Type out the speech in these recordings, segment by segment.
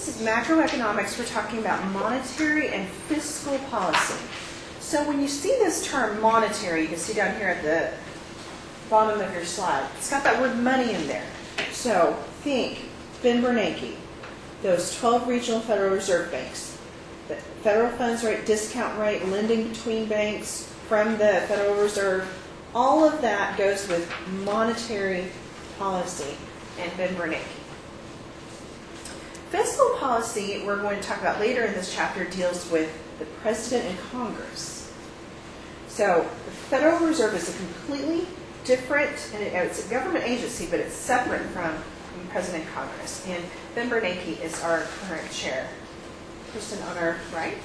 this is macroeconomics. We're talking about monetary and fiscal policy. So when you see this term monetary, you can see down here at the bottom of your slide, it's got that word money in there. So think Ben Bernanke, those 12 regional Federal Reserve banks, the federal funds rate, discount rate, lending between banks from the Federal Reserve, all of that goes with monetary policy and Ben Bernanke. Fiscal policy, we're going to talk about later in this chapter, deals with the President and Congress. So the Federal Reserve is a completely different, and it's a government agency, but it's separate from President and Congress. And Ben Bernanke is our current chair. Person on our right.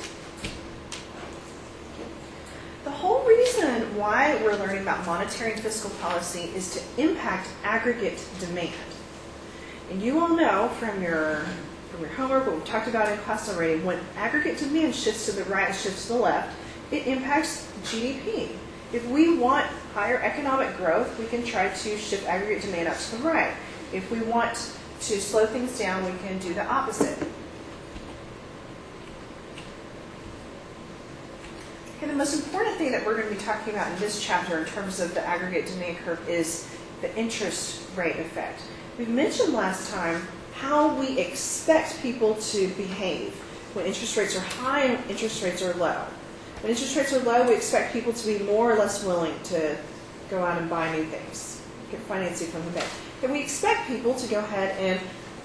The whole reason why we're learning about monetary and fiscal policy is to impact aggregate demand. And you all know from your homework, what we've talked about in class already, when aggregate demand shifts to the right and shifts to the left, it impacts GDP. If we want higher economic growth, we can try to shift aggregate demand up to the right. If we want to slow things down, we can do the opposite. Okay, the most important thing that we're going to be talking about in this chapter in terms of the aggregate demand curve is the interest rate effect. We mentioned last time how we expect people to behave when interest rates are high and interest rates are low. When interest rates are low, we expect people to be more or less willing to go out and buy new things, get financing from the bank. And we expect people to go ahead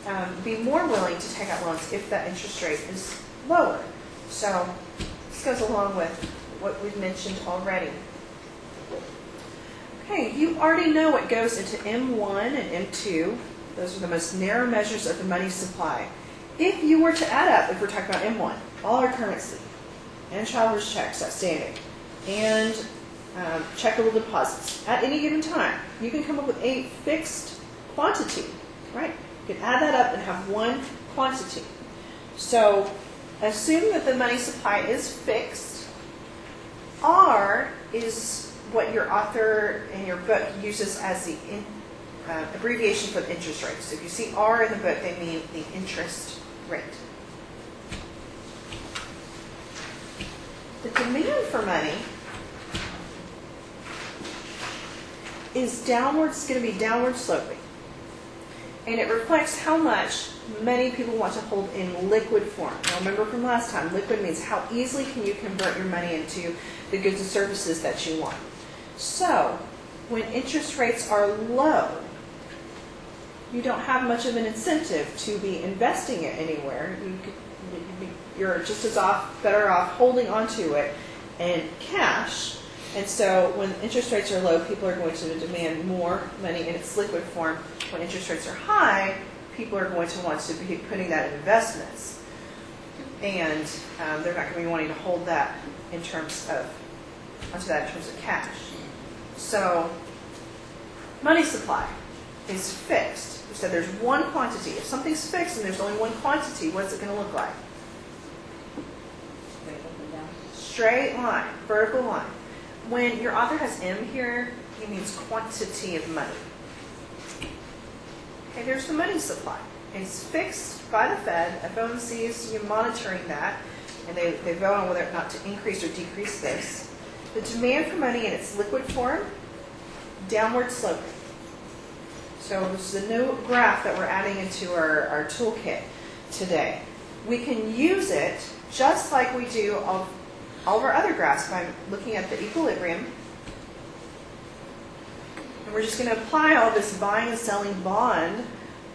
and be more willing to take out loans if that interest rate is lower. So this goes along with what we've mentioned already. Okay, you already know what goes into M1 and M2. Those are the most narrow measures of the money supply. If you were to add up, if we're talking about M1, all our currency, and traveler's checks outstanding, and checkable deposits at any given time, you can come up with a fixed quantity, right? You can add that up and have one quantity. So assume that the money supply is fixed. R is what your author in your book uses as the abbreviation for the interest rate. So if you see R in the book, they mean the interest rate. The demand for money is downward, it's going to be downward sloping. And it reflects how much money people want to hold in liquid form. Now remember from last time, liquid means how easily can you convert your money into the goods and services that you want. So when interest rates are low, you don't have much of an incentive to be investing it anywhere. You're just as better off holding onto it in cash. And so when interest rates are low, people are going to demand more money in its liquid form. When interest rates are high, people are going to want to be putting that in investments. And they're not going to be wanting to hold that in terms of, onto that in terms of cash. So money supply is fixed. We said there's one quantity. If something's fixed and there's only one quantity, what's it going to look like? Straight line, vertical line. When your author has M here, he means quantity of money. Okay, there's the money supply. It's fixed by the Fed. FOMC is monitoring that, and they vote on whether or not to increase or decrease this. The demand for money in its liquid form, downward sloping. So this is a new graph that we're adding into our toolkit today. We can use it just like we do all of our other graphs by looking at the equilibrium. And we're just going to apply all this buying and selling bond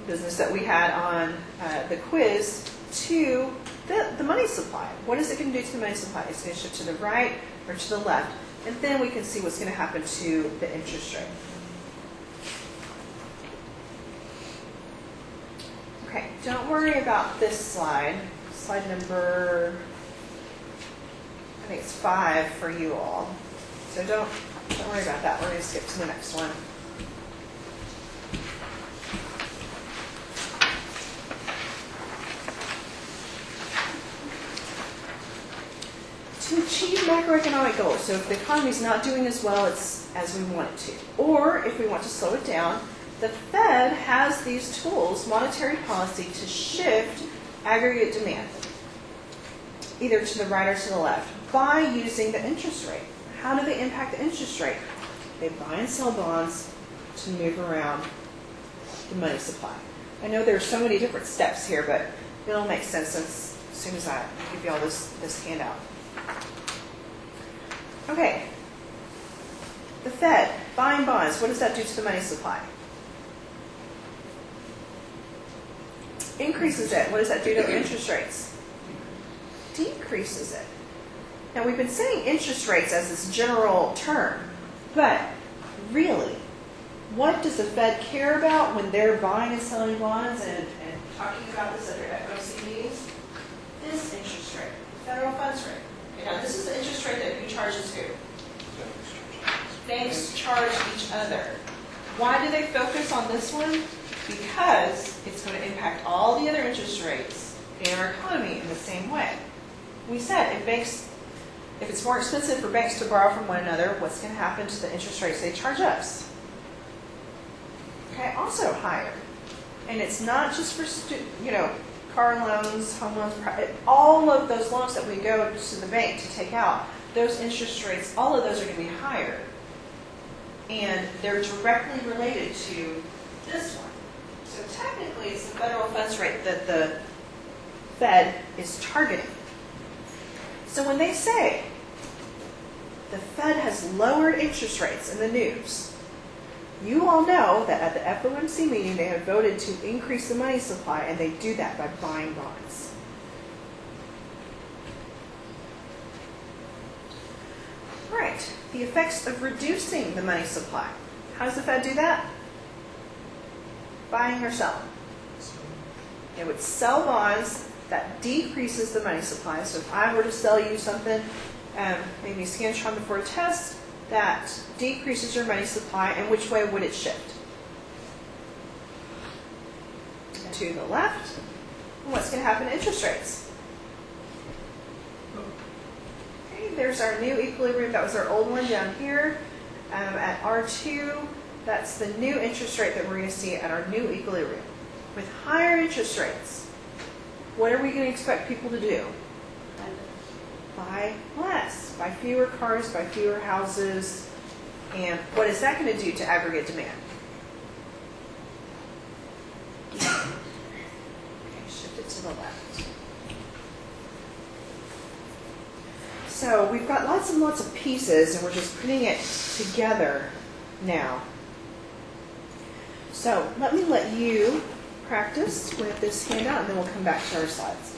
business that we had on the quiz to the money supply. What is it going to do to the money supply? It's going to shift to the right or to the left. And then we can see what's going to happen to the interest rate. Okay, don't worry about this slide. Slide number, I think it's 5 for you all. So don't worry about that. We're going to skip to the next one. To achieve macroeconomic goals, so if the economy is not doing as well as we want it to, or if we want to slow it down, the Fed has these tools, monetary policy, to shift aggregate demand, either to the right or to the left, by using the interest rate. How do they impact the interest rate? They buy and sell bonds to move around the money supply. I know there's so many different steps here, but it'll make sense as soon as I give you all this handout. Okay. The Fed, buying bonds, what does that do to the money supply? Increases it. What does that do to the interest rates? Decreases it. Now, we've been saying interest rates as this general term, but really, what does the Fed care about when they're buying and selling bonds and talking about this at their FOMC meetings? This interest rate, the federal funds rate. Okay, now, this is the interest rate that who charges who? Banks charge each other. Why do they focus on this one? Because it's going to impact all the other interest rates in our economy in the same way. We said if it's more expensive for banks to borrow from one another, what's going to happen to the interest rates they charge us? Okay, also higher. And it's not just for car loans, home loans, all of those loans that we go to the bank to take out, those interest rates, all of those are going to be higher. And they're directly related to this one. So technically, it's the federal funds rate that the Fed is targeting. So when they say the Fed has lowered interest rates in the news, you all know that at the FOMC meeting, they have voted to increase the money supply, and they do that by buying bonds. Right. The effects of reducing the money supply. How does the Fed do that? Buying or selling. It would sell bonds. That decreases the money supply. So if I were to sell you something, maybe Scantron before a test, that decreases your money supply. And which way would it shift? To the left. And what's going to happen to interest rates? Okay, there's our new equilibrium. That was our old one down here. At R2, that's the new interest rate that we're going to see at our new equilibrium. With higher interest rates, what are we going to expect people to do? Buy less. Buy fewer cars, buy fewer houses. And what is that going to do to aggregate demand? Okay, shift it to the left. So we've got lots and lots of pieces, and we're just putting it together now. So let me let you practice with this handout, and then we'll come back to our slides.